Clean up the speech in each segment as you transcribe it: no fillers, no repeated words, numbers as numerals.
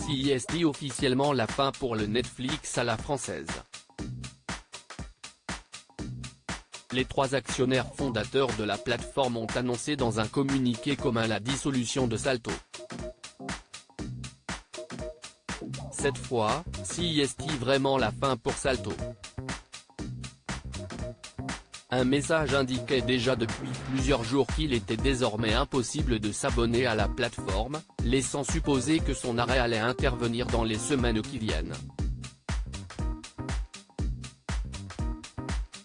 CIST officiellement la fin pour le Netflix à la française. Les trois actionnaires fondateurs de la plateforme ont annoncé dans un communiqué commun la dissolution de Salto. Cette fois, CIST vraiment la fin pour Salto. Un message indiquait déjà depuis plusieurs jours qu'il était désormais impossible de s'abonner à la plateforme, laissant supposer que son arrêt allait intervenir dans les semaines qui viennent.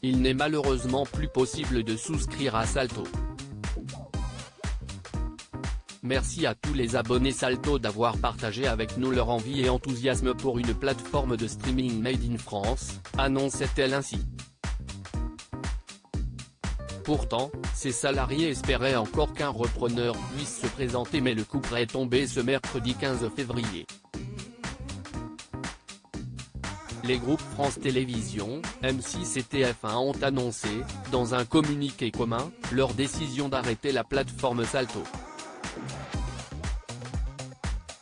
Il n'est malheureusement plus possible de souscrire à Salto. Merci à tous les abonnés Salto d'avoir partagé avec nous leur envie et enthousiasme pour une plateforme de streaming made in France, annonçait-elle ainsi. Pourtant, ses salariés espéraient encore qu'un repreneur puisse se présenter mais le coup est tombé ce mercredi 15 février. Les groupes France Télévisions, M6 et TF1 ont annoncé, dans un communiqué commun, leur décision d'arrêter la plateforme Salto.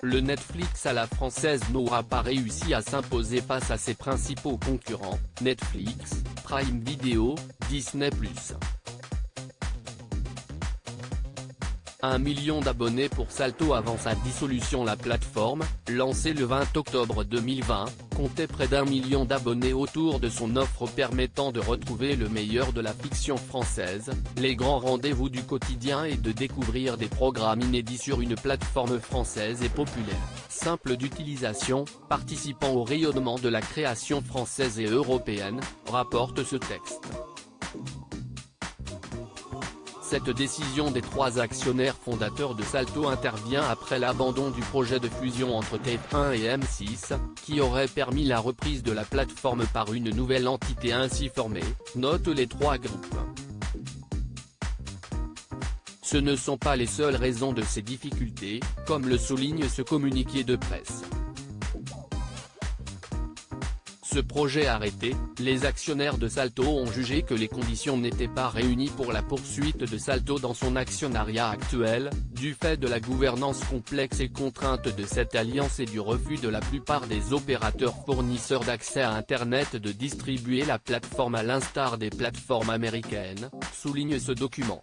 Le Netflix à la française n'aura pas réussi à s'imposer face à ses principaux concurrents, Netflix, Prime Video, Disney+. 1 million d'abonnés pour Salto avant sa dissolution. La plateforme, lancée le 20 octobre 2020, comptait près d'1 million d'abonnés autour de son offre permettant de retrouver le meilleur de la fiction française, les grands rendez-vous du quotidien et de découvrir des programmes inédits sur une plateforme française et populaire, simple d'utilisation, participant au rayonnement de la création française et européenne, rapporte ce texte. Cette décision des trois actionnaires fondateurs de Salto intervient après l'abandon du projet de fusion entre TF1 et M6, qui aurait permis la reprise de la plateforme par une nouvelle entité ainsi formée, notent les trois groupes. Ce ne sont pas les seules raisons de ces difficultés, comme le souligne ce communiqué de presse. Ce projet arrêté, les actionnaires de Salto ont jugé que les conditions n'étaient pas réunies pour la poursuite de Salto dans son actionnariat actuel, du fait de la gouvernance complexe et contrainte de cette alliance et du refus de la plupart des opérateurs fournisseurs d'accès à Internet de distribuer la plateforme à l'instar des plateformes américaines, souligne ce document.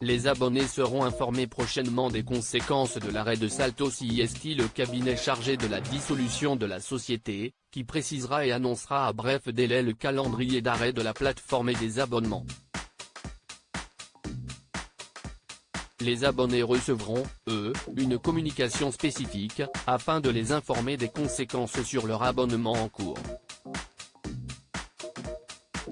Les abonnés seront informés prochainement des conséquences de l'arrêt de Salto. CIST, le cabinet chargé de la dissolution de la société, qui précisera et annoncera à bref délai le calendrier d'arrêt de la plateforme et des abonnements. Les abonnés recevront, eux, une communication spécifique, afin de les informer des conséquences sur leur abonnement en cours.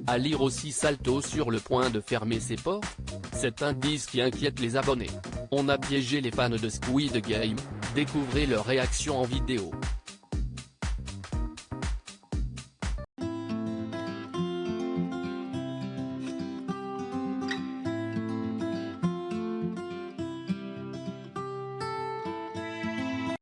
À lire aussi Salto sur le point de fermer ses portes. Cet indice qui inquiète les abonnés. On a piégé les fans de Squid Game, découvrez leur réaction en vidéo.